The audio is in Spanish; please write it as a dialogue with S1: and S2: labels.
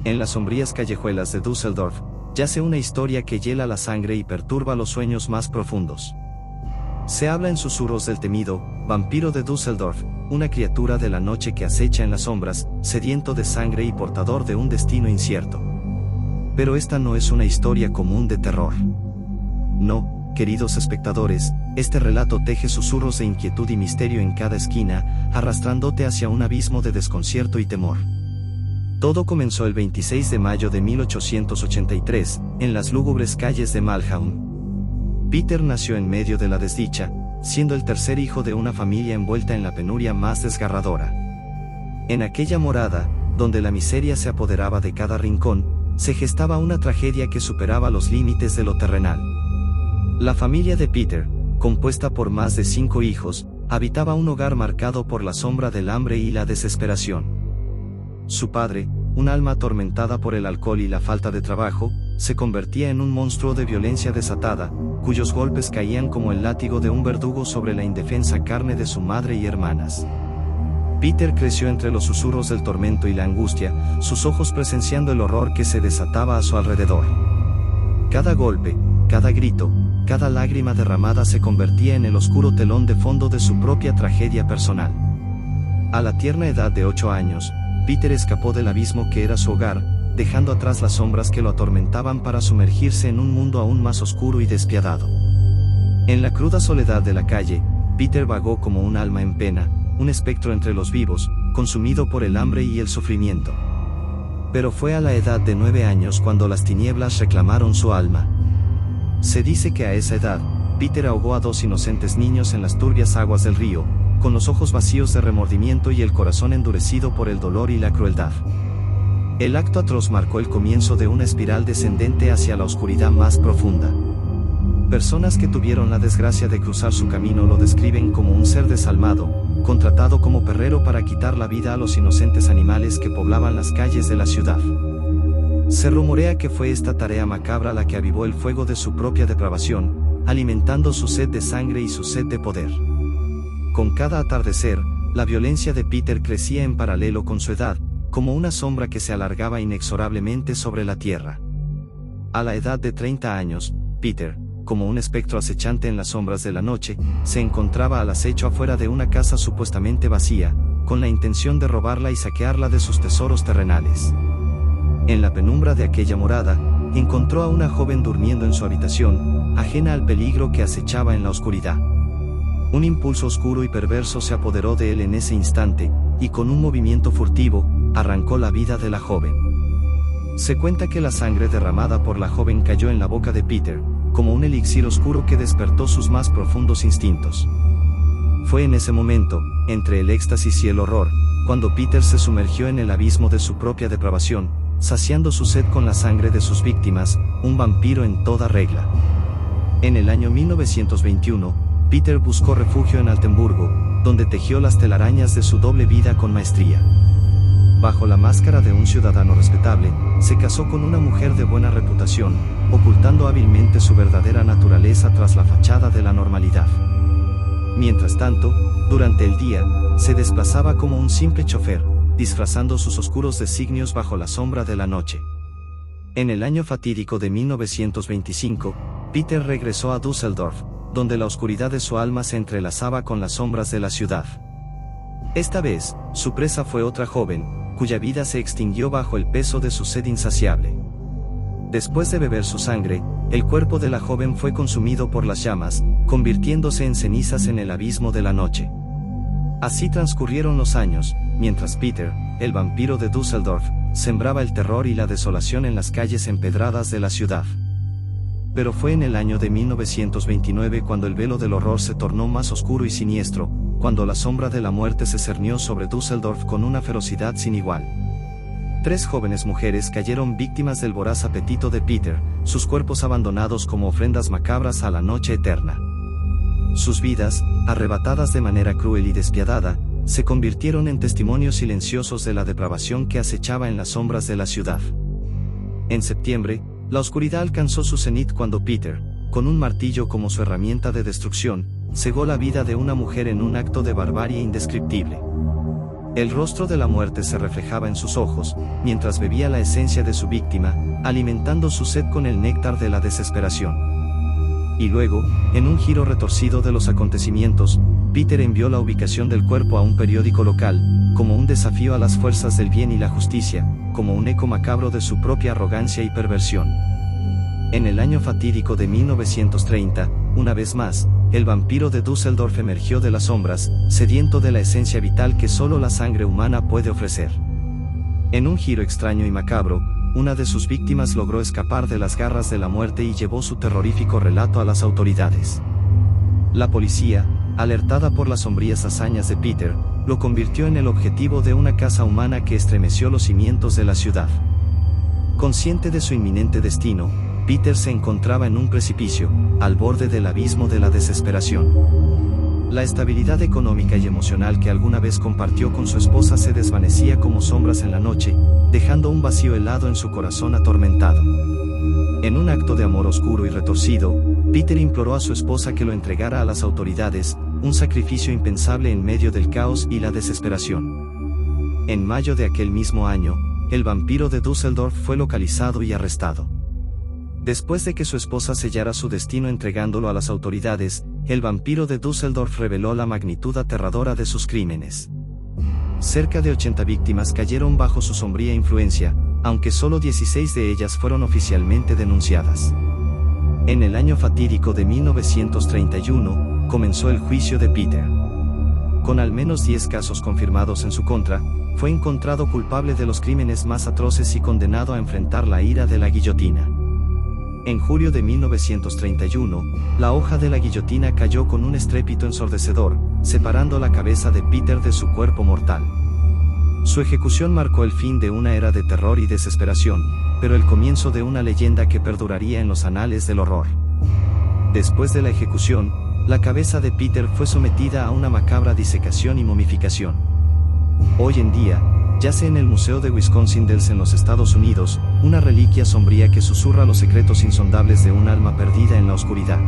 S1: En las sombrías callejuelas de Düsseldorf, yace una historia que hiela la sangre y perturba los sueños más profundos. Se habla en susurros del temido vampiro de Düsseldorf, una criatura de la noche que acecha en las sombras, sediento de sangre y portador de un destino incierto. Pero esta no es una historia común de terror. No, queridos espectadores, este relato teje susurros de inquietud y misterio en cada esquina, arrastrándote hacia un abismo de desconcierto y temor. Todo comenzó el 26 de mayo de 1883, en las lúgubres calles de Malmhaun. Peter nació en medio de la desdicha, siendo el tercer hijo de una familia envuelta en la penuria más desgarradora. En aquella morada, donde la miseria se apoderaba de cada rincón, se gestaba una tragedia que superaba los límites de lo terrenal. La familia de Peter, compuesta por más de 5 hijos, habitaba un hogar marcado por la sombra del hambre y la desesperación. Su padre, un alma atormentada por el alcohol y la falta de trabajo, se convertía en un monstruo de violencia desatada, cuyos golpes caían como el látigo de un verdugo sobre la indefensa carne de su madre y hermanas. Peter creció entre los susurros del tormento y la angustia, sus ojos presenciando el horror que se desataba a su alrededor. Cada golpe, cada grito, cada lágrima derramada se convertía en el oscuro telón de fondo de su propia tragedia personal. A la tierna edad de 8 años, Peter escapó del abismo que era su hogar, dejando atrás las sombras que lo atormentaban para sumergirse en un mundo aún más oscuro y despiadado. En la cruda soledad de la calle, Peter vagó como un alma en pena, un espectro entre los vivos, consumido por el hambre y el sufrimiento. Pero fue a la edad de 9 años cuando las tinieblas reclamaron su alma. Se dice que a esa edad, Peter ahogó a 2 inocentes niños en las turbias aguas del río, con los ojos vacíos de remordimiento y el corazón endurecido por el dolor y la crueldad. El acto atroz marcó el comienzo de una espiral descendente hacia la oscuridad más profunda. Personas que tuvieron la desgracia de cruzar su camino lo describen como un ser desalmado, contratado como perrero para quitar la vida a los inocentes animales que poblaban las calles de la ciudad. Se rumorea que fue esta tarea macabra la que avivó el fuego de su propia depravación, alimentando su sed de sangre y su sed de poder. Con cada atardecer, la violencia de Peter crecía en paralelo con su edad, como una sombra que se alargaba inexorablemente sobre la tierra. A la edad de 30 años, Peter, como un espectro acechante en las sombras de la noche, se encontraba al acecho afuera de una casa supuestamente vacía, con la intención de robarla y saquearla de sus tesoros terrenales. En la penumbra de aquella morada, encontró a una joven durmiendo en su habitación, ajena al peligro que acechaba en la oscuridad. Un impulso oscuro y perverso se apoderó de él en ese instante, y con un movimiento furtivo, arrancó la vida de la joven. Se cuenta que la sangre derramada por la joven cayó en la boca de Peter, como un elixir oscuro que despertó sus más profundos instintos. Fue en ese momento, entre el éxtasis y el horror, cuando Peter se sumergió en el abismo de su propia depravación, saciando su sed con la sangre de sus víctimas, un vampiro en toda regla. En el año 1921, Peter buscó refugio en Altenburgo, donde tejió las telarañas de su doble vida con maestría. Bajo la máscara de un ciudadano respetable, se casó con una mujer de buena reputación, ocultando hábilmente su verdadera naturaleza tras la fachada de la normalidad. Mientras tanto, durante el día, se desplazaba como un simple chofer, disfrazando sus oscuros designios bajo la sombra de la noche. En el año fatídico de 1925, Peter regresó a Düsseldorf, donde la oscuridad de su alma se entrelazaba con las sombras de la ciudad. Esta vez, su presa fue otra joven, cuya vida se extinguió bajo el peso de su sed insaciable. Después de beber su sangre, el cuerpo de la joven fue consumido por las llamas, convirtiéndose en cenizas en el abismo de la noche. Así transcurrieron los años, mientras Peter, el vampiro de Düsseldorf, sembraba el terror y la desolación en las calles empedradas de la ciudad. Pero fue en el año de 1929 cuando el velo del horror se tornó más oscuro y siniestro, cuando la sombra de la muerte se cernió sobre Düsseldorf con una ferocidad sin igual. 3 jóvenes mujeres cayeron víctimas del voraz apetito de Peter, sus cuerpos abandonados como ofrendas macabras a la noche eterna. Sus vidas, arrebatadas de manera cruel y despiadada, se convirtieron en testimonios silenciosos de la depravación que acechaba en las sombras de la ciudad. En septiembre, la oscuridad alcanzó su cenit cuando Peter, con un martillo como su herramienta de destrucción, cegó la vida de una mujer en un acto de barbarie indescriptible. El rostro de la muerte se reflejaba en sus ojos, mientras bebía la esencia de su víctima, alimentando su sed con el néctar de la desesperación. Y luego, en un giro retorcido de los acontecimientos, Peter envió la ubicación del cuerpo a un periódico local, como un desafío a las fuerzas del bien y la justicia, como un eco macabro de su propia arrogancia y perversión. En el año fatídico de 1930, una vez más, el vampiro de Düsseldorf emergió de las sombras, sediento de la esencia vital que solo la sangre humana puede ofrecer. En un giro extraño y macabro, una de sus víctimas logró escapar de las garras de la muerte y llevó su terrorífico relato a las autoridades. La policía, alertada por las sombrías hazañas de Peter, lo convirtió en el objetivo de una caza humana que estremeció los cimientos de la ciudad. Consciente de su inminente destino, Peter se encontraba en un precipicio, al borde del abismo de la desesperación. La estabilidad económica y emocional que alguna vez compartió con su esposa se desvanecía como sombras en la noche, dejando un vacío helado en su corazón atormentado. En un acto de amor oscuro y retorcido, Peter imploró a su esposa que lo entregara a las autoridades, un sacrificio impensable en medio del caos y la desesperación. En mayo de aquel mismo año, el vampiro de Düsseldorf fue localizado y arrestado. Después de que su esposa sellara su destino entregándolo a las autoridades, el vampiro de Düsseldorf reveló la magnitud aterradora de sus crímenes. Cerca de 80 víctimas cayeron bajo su sombría influencia, aunque solo 16 de ellas fueron oficialmente denunciadas. En el año fatídico de 1931, comenzó el juicio de Peter. Con al menos 10 casos confirmados en su contra, fue encontrado culpable de los crímenes más atroces y condenado a enfrentar la ira de la guillotina. En julio de 1931, la hoja de la guillotina cayó con un estrépito ensordecedor, separando la cabeza de Peter de su cuerpo mortal. Su ejecución marcó el fin de una era de terror y desesperación, pero el comienzo de una leyenda que perduraría en los anales del horror. Después de la ejecución, la cabeza de Peter fue sometida a una macabra disecación y momificación. Hoy en día, yace en el Museo de Wisconsin-Dells en los Estados Unidos, una reliquia sombría que susurra los secretos insondables de un alma perdida en la oscuridad.